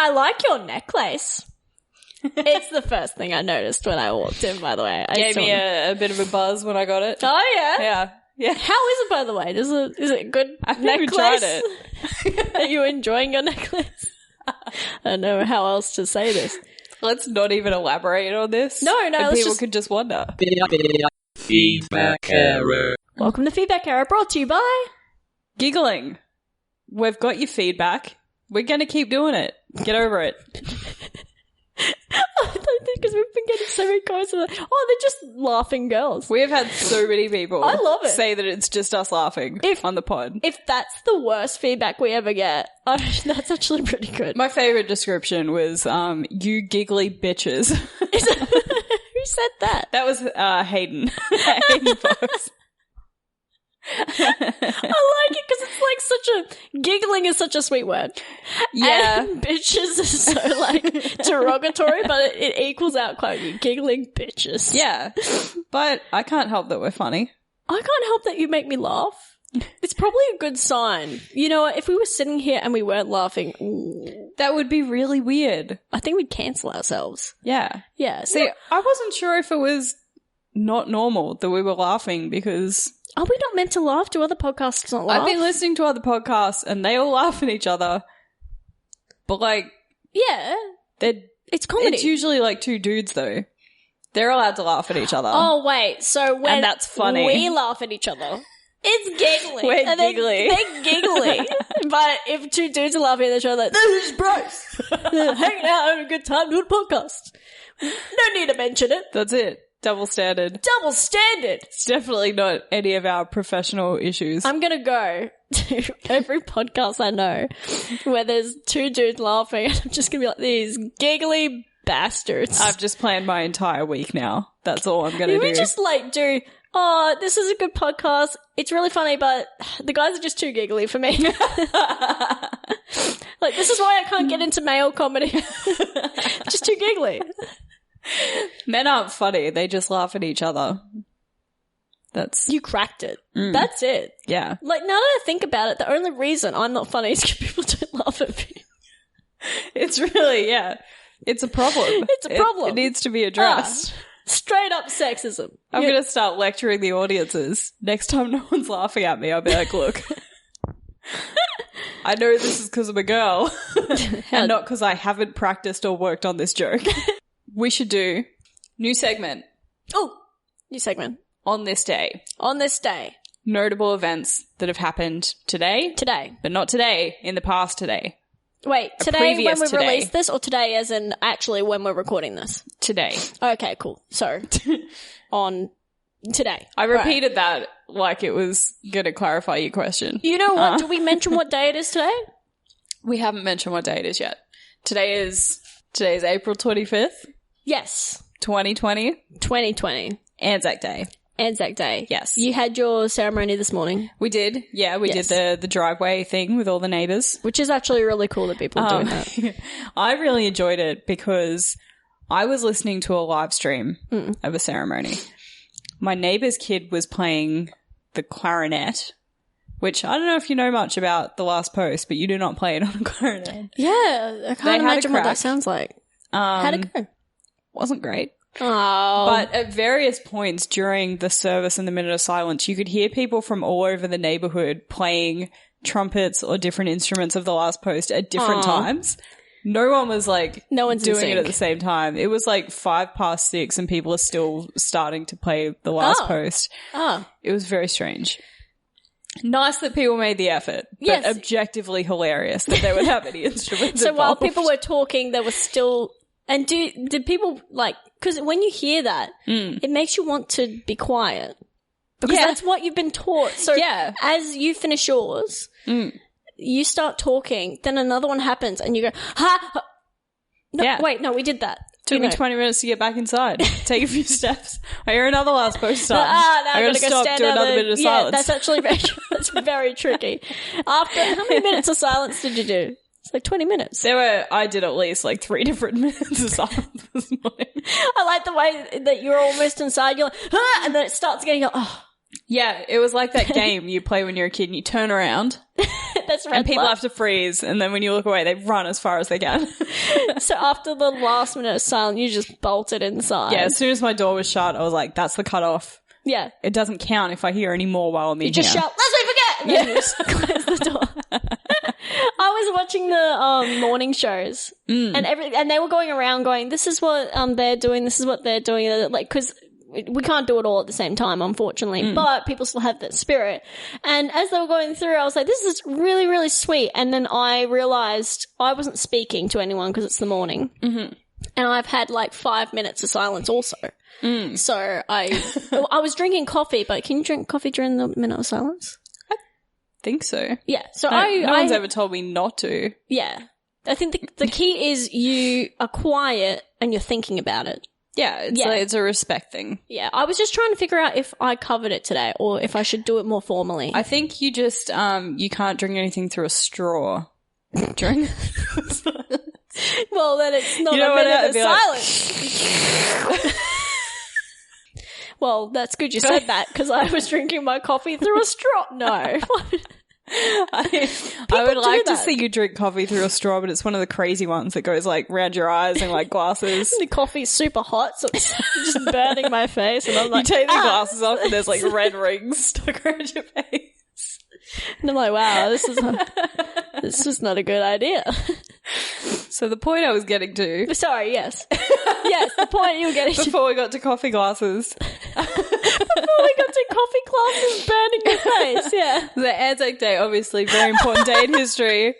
I like your necklace. It's the first thing I noticed when I walked in, by the way. Gave me a bit of a buzz when I got it. Oh, yeah? Yeah. How is it, by the way? Is it a good I've necklace? never tried it. Are you enjoying your necklace? I don't know how else to say this. Let's not even elaborate on this. No, and let's people just... could just wonder. Feedback error. Welcome to Feedback Error, brought to you by... Giggling. We've got your feedback. We're going to keep doing it. Get over it. I don't think because we've been getting so many comments of they're just laughing girls. We have had so many people I love it. say that it's just us laughing on the pod. If that's the worst feedback we ever get, that's actually pretty good. My favourite description was, you giggly bitches. Who said that? That was Hayden. Hayden Fox. I like it because it's like such a... Giggling is such a sweet word. Yeah. And bitches is so like derogatory, but it equals out quite good. Giggling bitches. Yeah. But I can't help that we're funny. I can't help that you make me laugh. It's probably a good sign. You know what? If we were sitting here and we weren't laughing, that would be really weird. I think we'd cancel ourselves. Yeah. Yeah. See, I wasn't sure if it was not normal that we were laughing because... Are we not meant to laugh? Do other podcasts not laugh? I've been listening to other podcasts and they all laugh at each other. But like... Yeah. It's comedy. It's usually like two dudes though. They're allowed to laugh at each other. Oh, wait. So when and that's funny. We laugh at each other, it's giggly. We're giggly. They're giggly. But if two dudes are laughing at each other, this is bros. Hanging out, having a good time, doing a podcast. No need to mention it. That's it. Double standard. Double standard. It's definitely not any of our professional issues. I'm going to go to every podcast I know where there's two dudes laughing and I'm just going to be like, these giggly bastards. I've just planned my entire week now. That's all I'm going to do. We just like do, oh, this is a good podcast. It's really funny, but the guys are just too giggly for me. Like, this is why I can't get into male comedy. Just too giggly. Men aren't funny. They just laugh at each other. You cracked it. That's it. Yeah. Like, now that I think about it, the only reason I'm not funny is because people don't laugh at me. It's really, yeah. It's a problem. It's a problem. It needs to be addressed. Straight up sexism. I'm going to start lecturing the audiences. Next time no one's laughing at me, I'll be like, look, I know this is because I'm a girl and not because I haven't practiced or worked on this joke. We should do new segment. Oh, new segment. On this day. On this day. Notable events that have happened today. Today. But not today, in the past today. Wait, today when we today. release this or today as in actually when we're recording this? Today. Okay, cool. So, on today. I repeated that like it was going to clarify your question. You know what? Did we mention what day it is today? We haven't mentioned what day it is yet. Today is April 25th. Yes. 2020. 2020. Anzac Day. Anzac Day. Yes. You had your ceremony this morning. We did. Yeah, we did the driveway thing with all the neighbours. Which is actually really cool that people are doing that. I really enjoyed it because I was listening to a live stream of a ceremony. My neighbour's kid was playing the clarinet, which I don't know if you know much about the last post, but you do not play it on a clarinet. Yeah, I can't imagine what that sounds like. How'd it go? Wasn't great. Oh. But at various points during the service and the minute of silence, you could hear people from all over the neighbourhood playing trumpets or different instruments of the last post at different times. No one was like doing it at the same time. It was like 6:05 and people are still starting to play the last post. It was very strange. Nice that people made the effort, but objectively hilarious that they would have any instruments So involved. while people were talking, there was still... And did people, like... Because when you hear that, it makes you want to be quiet. Because that's what you've been taught. So as you finish yours, you start talking, then another one happens, and you go, ha! No, wait, no, we did that. Took me 20 minutes to get back inside. Take a few steps. I hear another last post time. I gotta stop, do another minute of silence. That's actually that's very tricky. After, how many minutes of silence did you do? It's like 20 minutes. I did at least like 3 different minutes of silence this morning. I like the way that you're almost inside, you're like, ah! And then it starts again, you go, oh. Yeah, it was like that game you play when you're a kid and you turn around. That's right. And people have to freeze, and then when you look away, they run as far as they can. So after the last minute of silence, you just bolted inside. Yeah, as soon as my door was shut, I was like, that's the cutoff. Yeah. It doesn't count if I hear any more while I'm in here. You just shout, "Let's not forget!" And then you just close the door. I was watching the morning shows, and they were going around going, "This is what they're doing. This is what they're doing." Like, because we can't do it all at the same time, unfortunately, but people still have that spirit. And as they were going through, I was like, this is really, really sweet. And then I realized I wasn't speaking to anyone because it's the morning. Mm-hmm. And I've had like 5 minutes of silence also. So I was drinking coffee, but can you drink coffee during the minute of silence? I think so. Yeah. So no one's ever told me not to. Yeah. I think the key is you are quiet and you're thinking about it. Yeah, it's a respect thing. Yeah, I was just trying to figure out if I covered it today or if I should do it more formally. I think you just, you can't drink anything through a straw during Well, then it's not a minute of silence. Well, that's good you said that because I was drinking my coffee through a straw. No. I would like to see you drink coffee through a straw, but it's one of the crazy ones that goes like round your eyes and like glasses. The coffee's super hot, so it's just burning my face, and I'm like, you take the glasses off, and there's like red rings stuck around your face. And I'm like, wow, this is not a good idea. So the point I was getting to. Sorry, yes, the point you were getting to before we got to coffee glasses. Before we got to coffee glasses burning your face, yeah. The Anzac Day, obviously, very important day in history.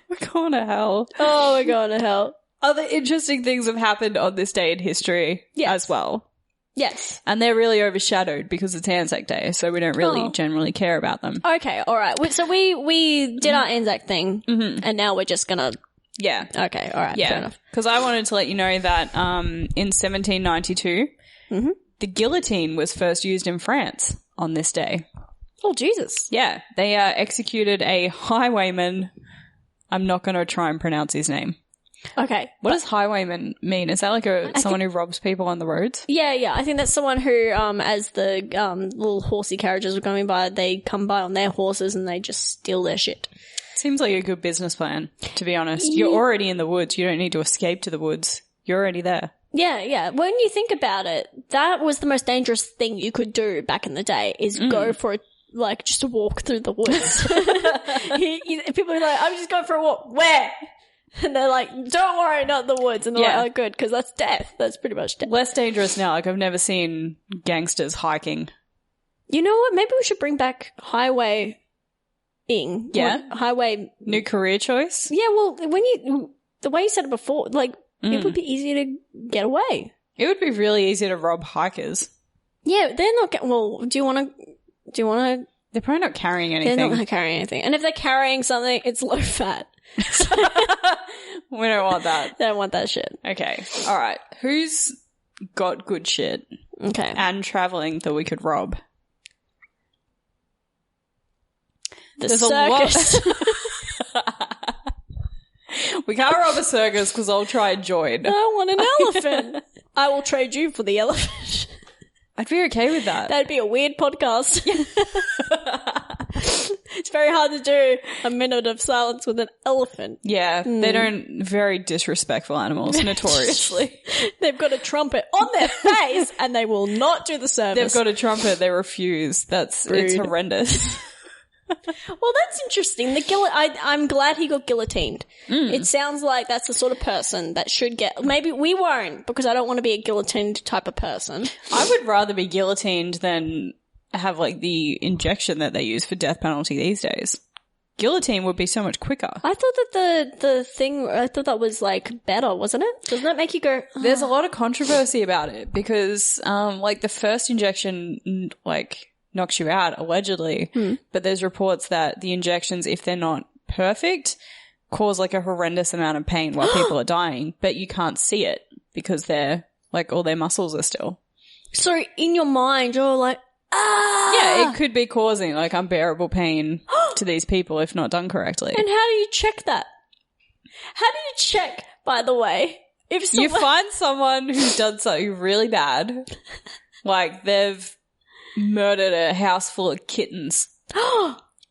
We're going to hell. Oh, we're going to hell. Other interesting things have happened on this day in history as well. Yes. And they're really overshadowed because it's Anzac Day, so we don't really generally care about them. Okay, all right. So we did our Anzac thing, and now we're just going to... Yeah. Okay, all right, fair enough. Because I wanted to let you know that in 1792, the guillotine was first used in France on this day. Oh, Jesus. Yeah. They executed a highwayman. I'm not going to try and pronounce his name. Okay. What does highwayman mean? Is that like someone who robs people on the roads? Yeah. I think that's someone who, as the little horsey carriages were going by, they come by on their horses and they just steal their shit. Seems like a good business plan, to be honest. You're already in the woods. You don't need to escape to the woods. You're already there. Yeah. When you think about it, that was the most dangerous thing you could do back in the day is go for just a walk through the woods. People are like, I'm just going for a walk. Where? And they're like, don't worry, not the woods. And they're like, oh, good, because that's death. That's pretty much death. Less dangerous now. Like, I've never seen gangsters hiking. You know what? Maybe we should bring back highwaying. Yeah. Highway. New career choice? Yeah, well, the way you said it before, like, it would be easy to get away. It would be really easy to rob hikers. Yeah, they're not, do you want to? They're probably not carrying anything. They're not carrying anything. And if they're carrying something, it's low fat. We don't want that. They don't want that shit. Okay. All right. Who's got good shit? Okay. And traveling that we could rob? There's circus. We can't rob a circus because I'll try and join. I want an elephant. I will trade you for the elephant. I'd be okay with that. That'd be a weird podcast. It's very hard to do a minute of silence with an elephant. Yeah, they don't, very disrespectful animals, notoriously. They've got a trumpet on their face and they will not do the service. They've got a trumpet, they refuse. It's horrendous. Well, that's interesting. I'm glad he got guillotined. It sounds like that's the sort of person that should get... Maybe we won't, because I don't want to be a guillotined type of person. I would rather be guillotined than have, like, the injection that they use for death penalty these days. Guillotine would be so much quicker. I thought that I thought that was, like, better, wasn't it? Doesn't that make you go... Oh. There's a lot of controversy about it, because, like, the first injection, like... knocks you out, allegedly. But there's reports that the injections, if they're not perfect, cause like a horrendous amount of pain while people are dying, but you can't see it because they're like all their muscles are still. So in your mind, you're like, Yeah, it could be causing like unbearable pain to these people if not done correctly. And how do you check that? How do you check, by the way, if you find someone who's done something really bad Like, they've murdered a house full of kittens.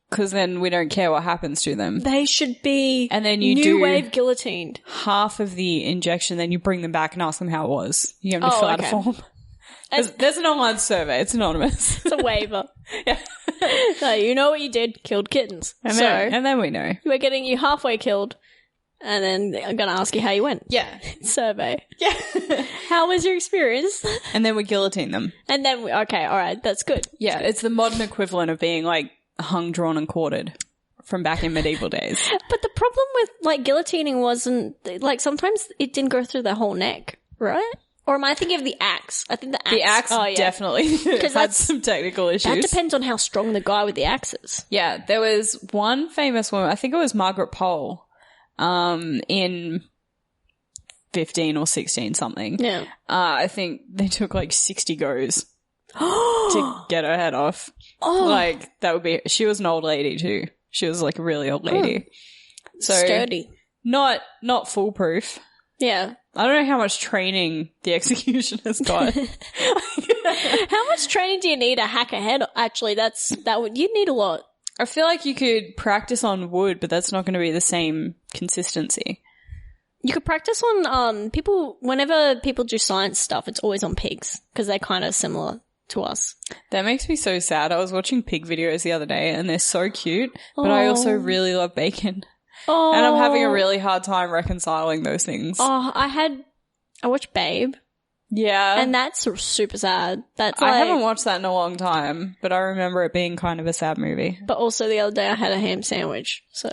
Because then we don't care what happens to them. They should be and then you new wave guillotined. Half of the injection, then you bring them back and ask them how it was. You have to fill out a form. There's an online survey. It's anonymous. It's a waiver. Yeah. So you know what you did, killed kittens. And then we know. We're getting you halfway killed, and then I'm going to ask you how you went. Yeah. Survey. Yeah. How was your experience? And then we guillotine them. And then, okay, all right, that's good. Yeah, it's the modern equivalent of being, like, hung, drawn, and quartered from back in medieval days. But the problem with, like, guillotining wasn't, like, sometimes it didn't go through the whole neck, right? Or am I thinking of the axe? I think the axe. Definitely had some technical issues. That depends on how strong the guy with the axe is. Yeah, there was one famous woman, I think it was Margaret Pole, in 15 or 16 something. Yeah. I think they took like 60 goes to get her head off. Oh. Like, that would be, she was an old lady too. She was like a really old lady. So sturdy. Not foolproof. Yeah. I don't know how much training the executioner's got. How much training do you need to hack a head? Actually, you'd need a lot. I feel like you could practice on wood, but that's not going to be the same consistency. You could practice on people. Whenever people do science stuff, it's always on pigs because they're kind of similar to us. That makes me so sad. I was watching pig videos the other day and they're so cute, but I also really love bacon. Oh. And I'm having a really hard time reconciling those things. Oh, I watched Babe. Yeah. And that's super sad. I haven't watched that in a long time, but I remember it being kind of a sad movie. But also the other day I had a ham sandwich, so.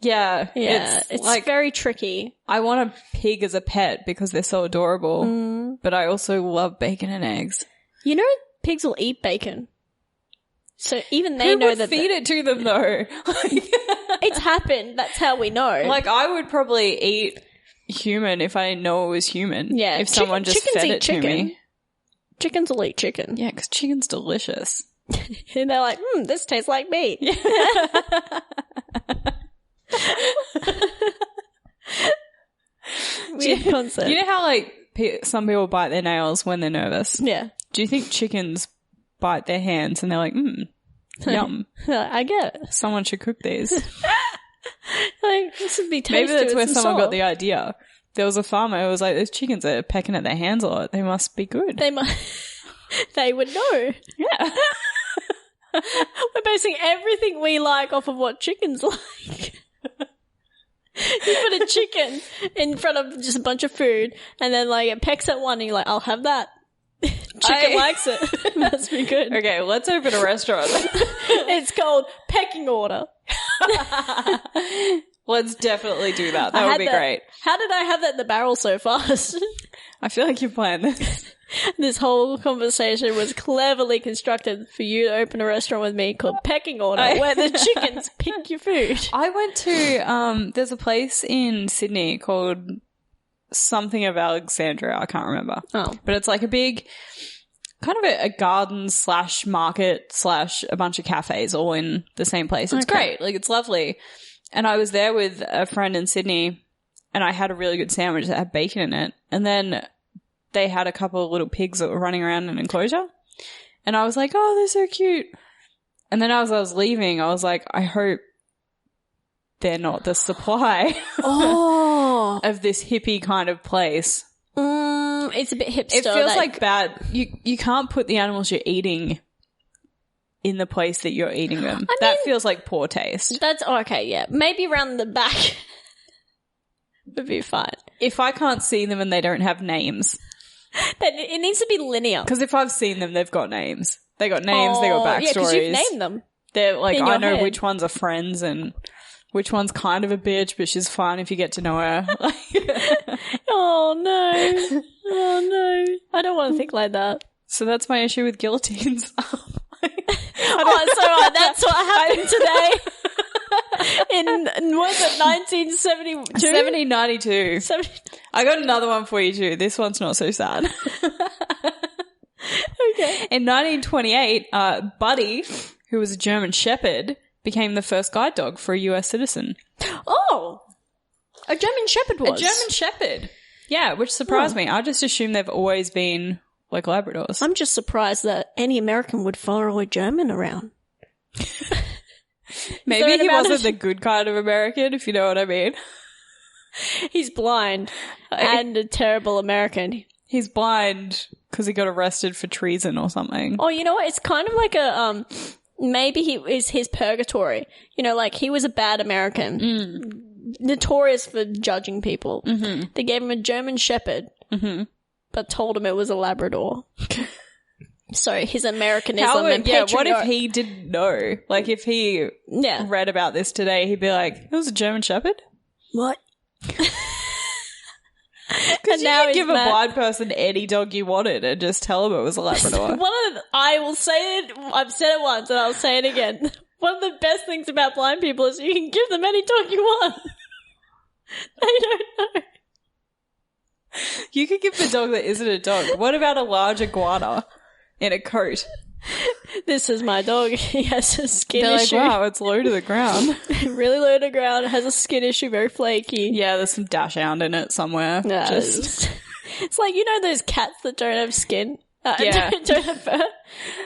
Yeah. It's like very tricky. I want a pig as a pet because they're so adorable, but I also love bacon and eggs. You know, pigs will eat bacon. So even they know that. Who would feed it to them though? It's happened. That's how we know. Like, I would probably eat human if I didn't know it was human. Yeah. If someone just fed it to me. Chickens will eat chicken. Yeah, because chicken's delicious. And they're like, this tastes like meat. Weird concept. You know how, like, some people bite their nails when they're nervous? Yeah. Do you think chickens bite their hands and they're like, yum. I get it. Someone should cook these. Like, this would be tasty. Maybe that's where someone got the idea. There was a farmer who was like, those chickens are pecking at their hands a lot. They must be good. They would know. Yeah. We're basing everything we like off of what chickens like. You put a chicken in front of just a bunch of food and then, like, it pecks at one and you're like, I'll have that. Chicken likes it. Must be good. Okay, let's open a restaurant. It's called Pecking Order. Let's definitely do that. That would be great. How did I have that in the barrel so fast? I feel like you planned this. This whole conversation was cleverly constructed for you to open a restaurant with me called Pecking Order, where the chickens pick your food. I went to, there's a place in Sydney called something of Alexandria. I can't remember. Oh. But it's like a big, kind of a garden / market / a bunch of cafes all in the same place. It's great. Like, it's lovely. And I was there with a friend in Sydney and I had a really good sandwich that had bacon in it. And then they had a couple of little pigs that were running around in an enclosure. And I was like, oh, they're so cute. And then as I was leaving, I was like, I hope they're not the supply of this hippie kind of place. It's a bit hipster. It feels like bad. You can't put the animals you're eating in the place that you're eating them. That feels like poor taste. That's okay, yeah. Maybe around the back would be fine. If I can't see them and they don't have names. Then it needs to be linear. Because if I've seen them, they've got names. They got names, they got backstories. Yeah, because you've named them. They're like, I know which ones are friends and which one's kind of a bitch, but she's fine if you get to know her. Oh, no. Oh, no. I don't want to think like that. So that's my issue with guillotines. That's what happened today. In, was it 1972? 1792. I got another one for you too. This one's not so sad. Okay. In 1928, Buddy, who was a German Shepherd, became the first guide dog for a US citizen. Oh! A German Shepherd was? A German Shepherd. Yeah, which surprised me. I just assumed they've always been like Labradors. I'm just surprised that any American would follow a German around. Maybe he wasn't the good kind of American, if you know what I mean. He's blind and a terrible American. He's blind because he got arrested for treason or something. Oh, you know what? It's kind of like a, maybe he is his purgatory. You know, like he was a bad American. Notorious for judging people. Mm-hmm. They gave him a German Shepherd, but told him it was a Labrador. So his Americanism and patriotism. What if he didn't know? Like if he read about this today, he'd be like, it was a German Shepherd? What? Because you could give a blind person any dog you wanted and just tell them it was a Labrador. I will say it, I've said it once and I'll say it again. One of the best things about blind people is you can give them any dog you want. They don't know. You could give the dog that isn't a dog. What about a large iguana in a coat? This is my dog. He has a skin issue. Like, wow, it's low to the ground. Really low to the ground. Has a skin issue, very flaky. Yeah, there's some dachshund in it somewhere. Yeah, it's like, you know those cats that don't have skin? Don't have fur?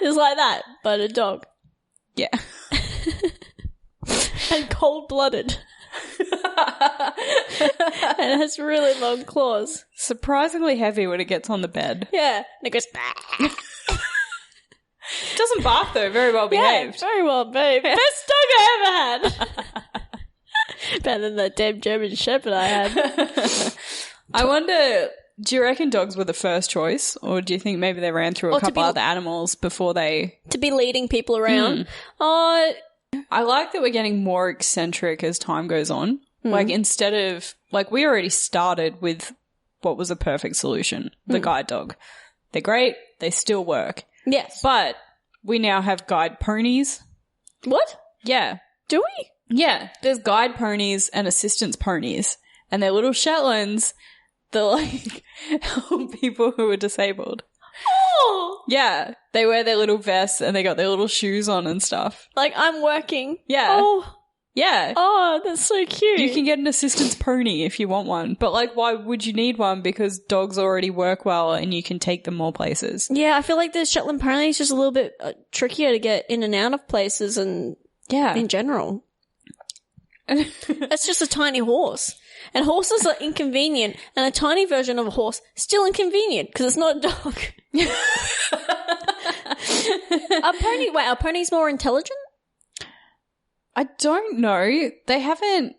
It's like that, but a dog. Yeah. And cold-blooded. And it has really long claws. Surprisingly heavy when it gets on the bed. Yeah. And it goes... Doesn't bark though, very well behaved. Yeah, very well behaved. Best dog I ever had. Better than that damn German Shepherd I had. I wonder, do you reckon dogs were the first choice? Or do you think maybe they ran through a couple other animals before they... To be leading people around? I like that we're getting more eccentric as time goes on. Like instead of... Like we already started with what was a perfect solution, the guide dog. They're great, they still work. Yes. But we now have guide ponies. What? Yeah. Do we? Yeah. There's guide ponies and assistance ponies. And they're little Shetlands that like help people who are disabled. Oh! Yeah. They wear their little vests and they got their little shoes on and stuff. Like I'm working. Yeah. Oh. Yeah. Oh, that's so cute. You can get an assistance pony if you want one. But, like, why would you need one? Because dogs already work well and you can take them more places. Yeah, I feel like the Shetland pony is just a little bit trickier to get in and out of places and in general. It's just a tiny horse. And horses are inconvenient. And a tiny version of a horse, still inconvenient because it's not a dog. Are ponies more intelligent? I don't know. They haven't...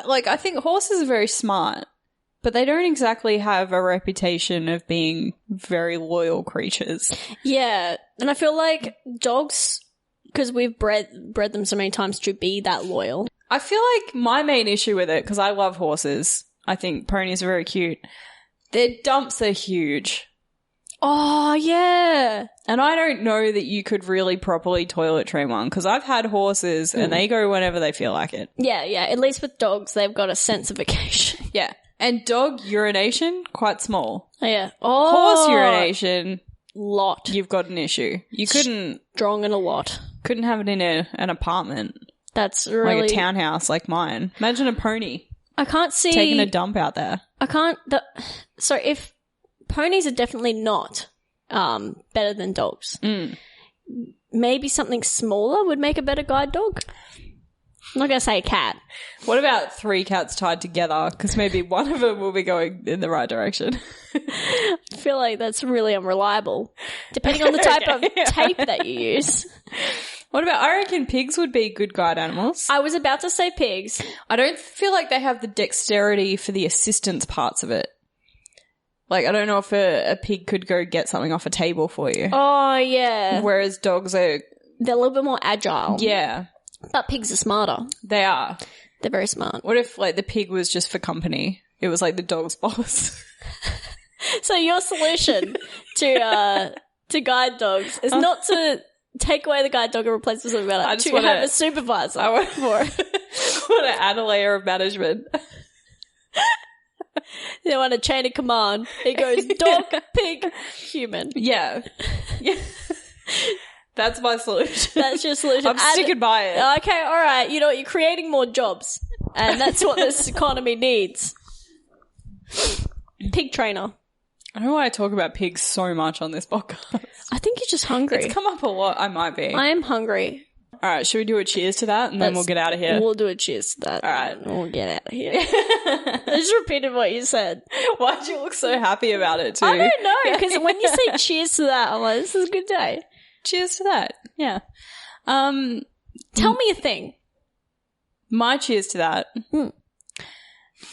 Like, I think horses are very smart, but they don't exactly have a reputation of being very loyal creatures. Yeah. And I feel like dogs, because we've bred them so many times to be that loyal. I feel like my main issue with it, because I love horses, I think ponies are very cute, their dumps are huge. Oh, yeah. And I don't know that you could really properly toilet train one because I've had horses and they go whenever they feel like it. Yeah. At least with dogs, they've got a sense of occasion. Yeah. And dog urination, quite small. Oh, yeah. Oh. Horse urination, lot. You've got an issue. You couldn't... Strong and a lot. Couldn't have it in an apartment. That's really... Like a townhouse like mine. Imagine a pony. I can't see... Taking a dump out there. I can't... So if... Ponies are definitely not better than dogs. Maybe something smaller would make a better guide dog. I'm not going to say a cat. What about 3 cats tied together? Because maybe one of them will be going in the right direction. I feel like that's really unreliable, depending on the type of tape that you use. What about, I reckon pigs would be good guide animals. I was about to say pigs. I don't feel like they have the dexterity for the assistance parts of it. Like, I don't know if a pig could go get something off a table for you. Oh, yeah. Whereas dogs are... They're a little bit more agile. Yeah. But pigs are smarter. They are. They're very smart. What if, like, the pig was just for company? It was like the dog's boss. So your solution to guide dogs is not to take away the guide dog and replace it with something better. I just want to have a supervisor. I want to add a layer of management. They want a chain of command. It goes dog, pig, human. Yeah. That's my solution. That's your solution. I'm sticking by it. Okay, all right. You know, you're creating more jobs, and that's what this economy needs. Pig trainer. I don't know why I talk about pigs so much on this podcast. I think you're just hungry. It's come up a lot. I might be. I am hungry. All right, should we do a cheers to that and then we'll get out of here? We'll do a cheers to that. All right. And we'll get out of here. I just repeated what you said. Why'd you look so happy about it too? I don't know, because when you say cheers to that, I'm like, this is a good day. Cheers to that. Yeah. Tell me a thing. My cheers to that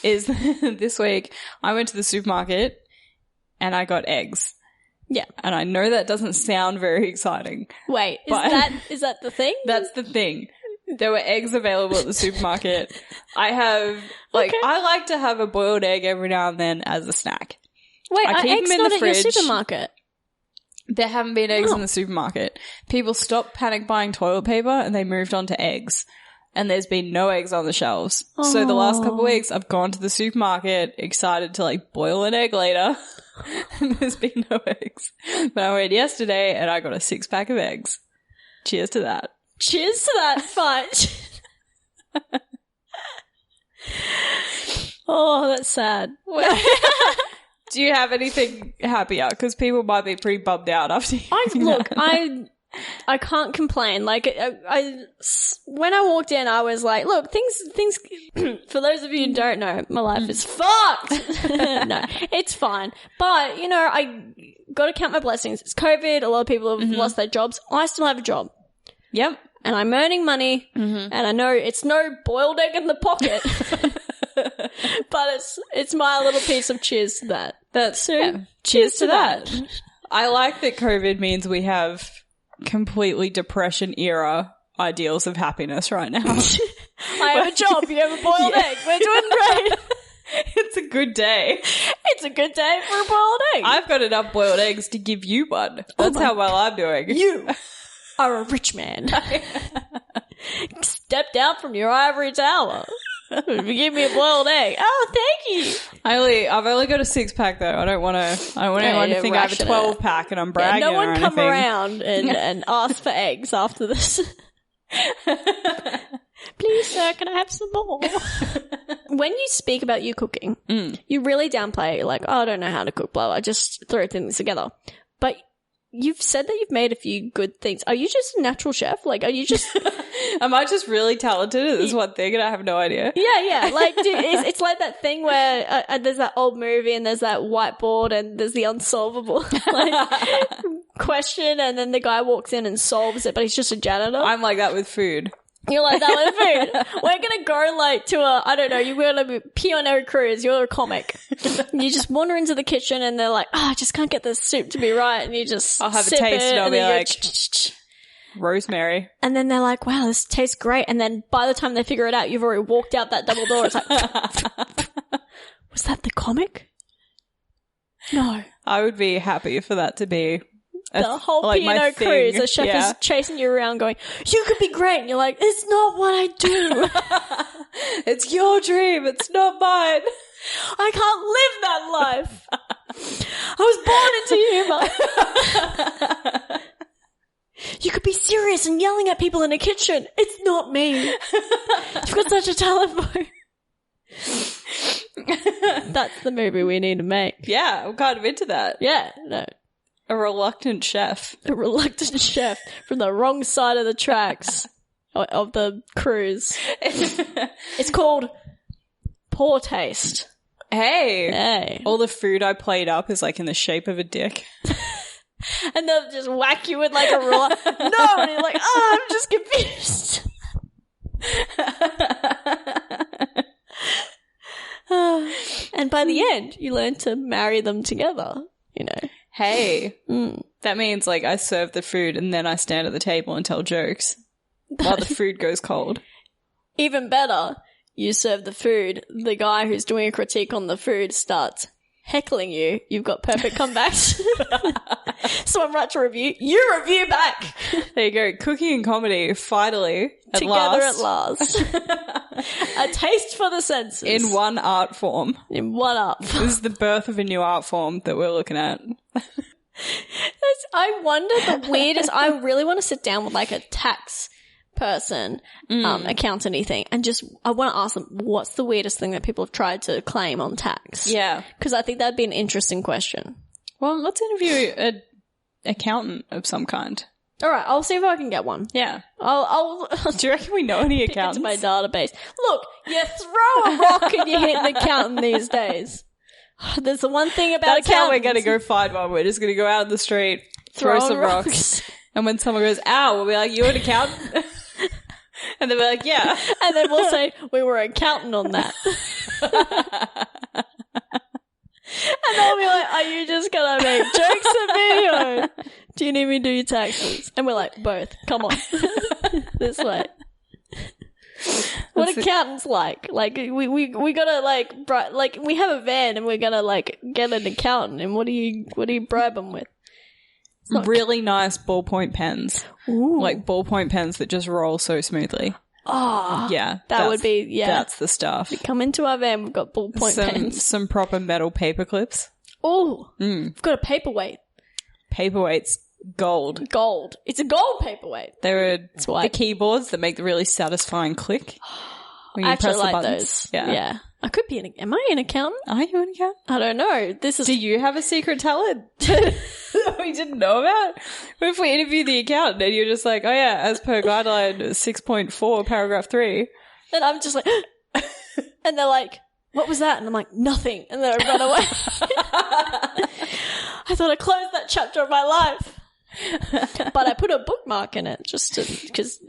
is this week I went to the supermarket and I got eggs. Yeah. And I know that doesn't sound very exciting. Wait, is that the thing? That's the thing. There were eggs available at the supermarket. I have, I like to have a boiled egg every now and then as a snack. Wait, I keep eggs them in not the at fridge. your supermarket? There haven't been eggs in the supermarket. People stopped panic buying toilet paper and they moved on to eggs. And there's been no eggs on the shelves. So the last couple of weeks I've gone to the supermarket excited to boil an egg later. And there's been no eggs. But I went yesterday and I got a 6-pack of eggs. Cheers to that. Cheers to that fight. Oh, that's sad. Do you have anything happier? Because people might be pretty bummed out after you. I can't complain. When I walked in, I was like, look, things, for those of you who don't know, my life is fucked. No, it's fine. But, I got to count my blessings. It's COVID. A lot of people have lost their jobs. I still have a job. Yep. And I'm earning money. And I know it's no boiled egg in the pocket. But it's my little piece of cheers to that. Cheers to that. I like that COVID means we have completely depression era ideals of happiness right now. I have a job, you have a boiled egg, we're doing great. It's a good day. It's a good day for a boiled egg. I've got enough boiled eggs to give you one. That's how well I'm doing. You are a rich man. Step down from your ivory tower. Give me a boiled egg. Oh, thank you. I've only got a 6-pack though. I don't want anyone to think I have a 12-pack and I'm bragging no one or come anything. around and ask for eggs after this. Please, sir, can I have some more? When you speak about you cooking, you really downplay I don't know how to cook, blah, blah, just throw things together. But you've said that you've made a few good things. Are you just a natural chef? Are you just... Am I just really talented at this one thing and I have no idea? Yeah. It's like that thing where there's that old movie and there's that whiteboard and there's the unsolvable question and then the guy walks in and solves it, but he's just a janitor. I'm like that with food. You're like that with food. We're going to go to you're going to P&O cruise. You're a comic. You just wander into the kitchen and they're like, I just can't get this soup to be right. And you just I'll have a taste and I'll be like... Rosemary. And then they're like, wow, this tastes great. And then by the time they figure it out, you've already walked out that double door. It's like, was that the comic? No. I would be happy for that to be the whole P&O cruise. The chef is chasing you around going, you could be great. And you're like, it's not what I do. It's your dream. It's not mine. I can't live that life. I was born into humor. You could be serious and yelling at people in a kitchen. It's not me. You've got such a talent for it. That's the movie we need to make. Yeah, I'm kind of into that. Yeah, no. A reluctant chef. A reluctant chef from the wrong side of the tracks of the cruise. It's called Poor Taste. Hey. All the food I played up is in the shape of a dick. And they'll just whack you with a ruler. No! And you're like, I'm just confused. And by the end, you learn to marry them together, Hey. That means, I serve the food and then I stand at the table and tell jokes while the food goes cold. Even better, you serve the food, the guy who's doing a critique on the food starts heckling you. You've got perfect comebacks. Someone writes a review, you review back. There you go. Cooking and comedy, finally, together at last. A taste for the senses. In one art form. This is the birth of a new art form that we're looking at. I wonder the weirdest... I really want to sit down with a tax person, accountant-y thing, and I want to ask them, what's the weirdest thing that people have tried to claim on tax? Yeah. Because I think that'd be an interesting question. Well, let's interview an accountant of some kind. All right, I'll see if I can get one. Yeah. I'll Do you reckon we know any pick accountants? into my database. Look, you throw a rock and you hit an accountant these days. There's the one thing about That's how we're accountants. going to go find one. We're just going to go out in the street, throw Throwing some rocks. And when someone goes, ow, we'll be like, you an accountant? And they'll be like, yeah. And then we'll say, we were accounting on that. And they'll be like, are you just going to make jokes at me? Or do you need me to do your taxes? And we're like, both. Come on. This way. What accountants like? Like, we gotta, like, we have a van and we're gonna, like, get an accountant. And what do you bribe them with? Really nice ballpoint pens. Ooh. Like ballpoint pens that just roll so smoothly. Oh. Yeah. That would be, yeah. That's the stuff. Come into our van, we've got ballpoint pens. Some proper metal paper clips. Oh. We've got a paperweight. Paperweight's gold. Gold. It's a gold paperweight. They're the keyboards that make the really satisfying click when you I actually press the like buttons. those. Yeah. I could be am I an accountant? Are you an accountant? I don't know. Do you have a secret talent that we didn't know about? What if we interview the accountant and you're just like, oh yeah, as per guideline 6.4 paragraph 3. And I'm just like, and they're like, what was that? And I'm like, nothing. And then I run away. I thought I closed that chapter of my life. But I put a bookmark in it just in case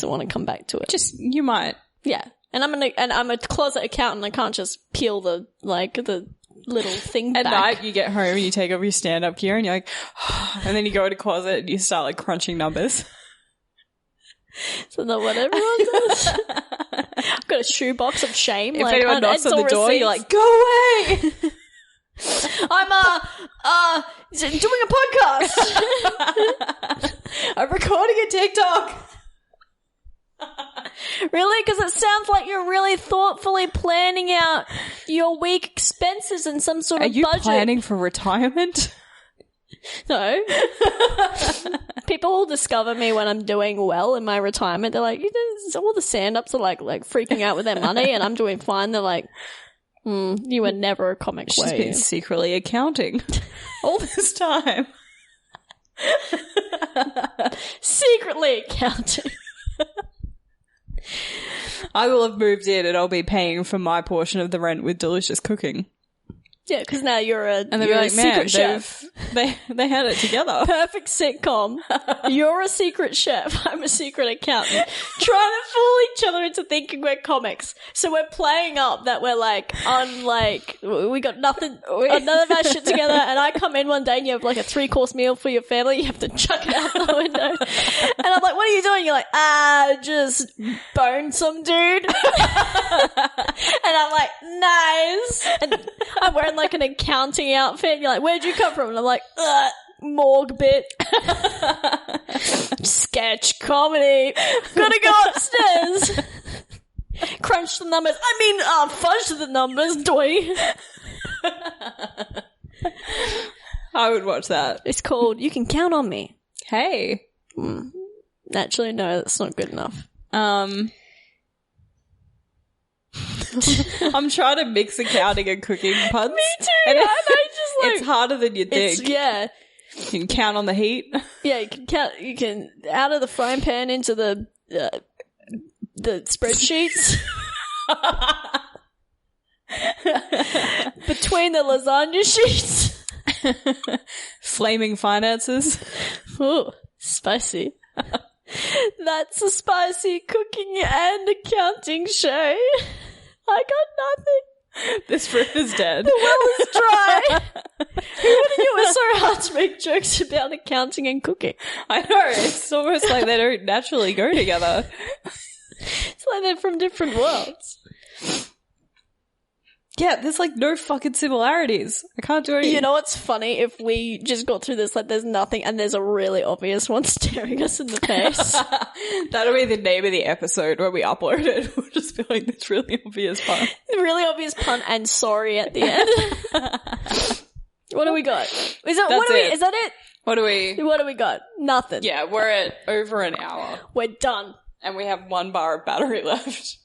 I want to come back to it. You might. Yeah. And I'm a closet accountant. I can't just peel the little thing At back. night, you get home, you take off your stand-up gear and you're like, and then you go in a closet and you start like crunching numbers. So not what everyone does. I've got a shoebox of shame. If anyone knocks on the door, you're like, go away! I'm doing a podcast. I'm recording a TikTok. Really? Because it sounds like you're really thoughtfully planning out your week expenses and some sort of budget. Are you planning for retirement? No. People will discover me when I'm doing well in my retirement. They're like, all the stand-ups are like freaking out with their money and I'm doing fine. They're like, you were never a comic. She's been secretly accounting all this time. Secretly accounting. I will have moved in and I'll be paying for my portion of the rent with delicious cooking. Yeah, because now you're a like, secret chef. They had it together. Perfect sitcom. You're a secret chef. I'm a secret accountant. Trying to fool each other into thinking we're comics. So we're playing up that we're like, we got nothing, none of our shit together. And I come in one day and you have like a 3-course meal for your family. You have to chuck it out the window. And I'm like, what are you doing? You're like, just boned some dude. And I'm like, nice. And I'm wearing like an accounting outfit. And you're like, where'd you come from? And I'm like, morgue bit. Sketch comedy. Gotta go upstairs. Crunch the numbers. Fudge the numbers, doy. I would watch that. It's called You Can Count on Me. Hey. Actually, no, that's not good enough. I'm trying to mix accounting and cooking puns. Me too. And it's harder than you think. Yeah. You can count on the heat. Yeah, you can count. You can out of the frying pan into the spreadsheets. Between the lasagna sheets. Flaming finances. Ooh, spicy. That's a spicy cooking and accounting show. I got nothing. This fruit is dead. The well is dry. Who would have knew it was so hard to make jokes about accounting and cooking? I know. It's almost like they don't naturally go together. It's like they're from different worlds. Yeah, there's like no fucking similarities. I can't do anything. You know what's funny? If we just got through this like there's nothing and there's a really obvious one staring us in the face. That'll be the name of the episode when we upload it. We'll just be like, this really obvious pun. Really obvious pun and sorry at the end. What do we got? Is that it? What do we got? Nothing. Yeah, we're at over an hour. We're done. And we have 1 bar of battery left.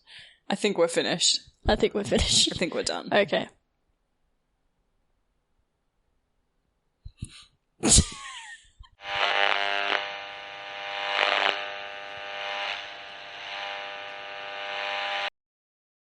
I think we're finished. I think we're finished. I think we're done. Okay.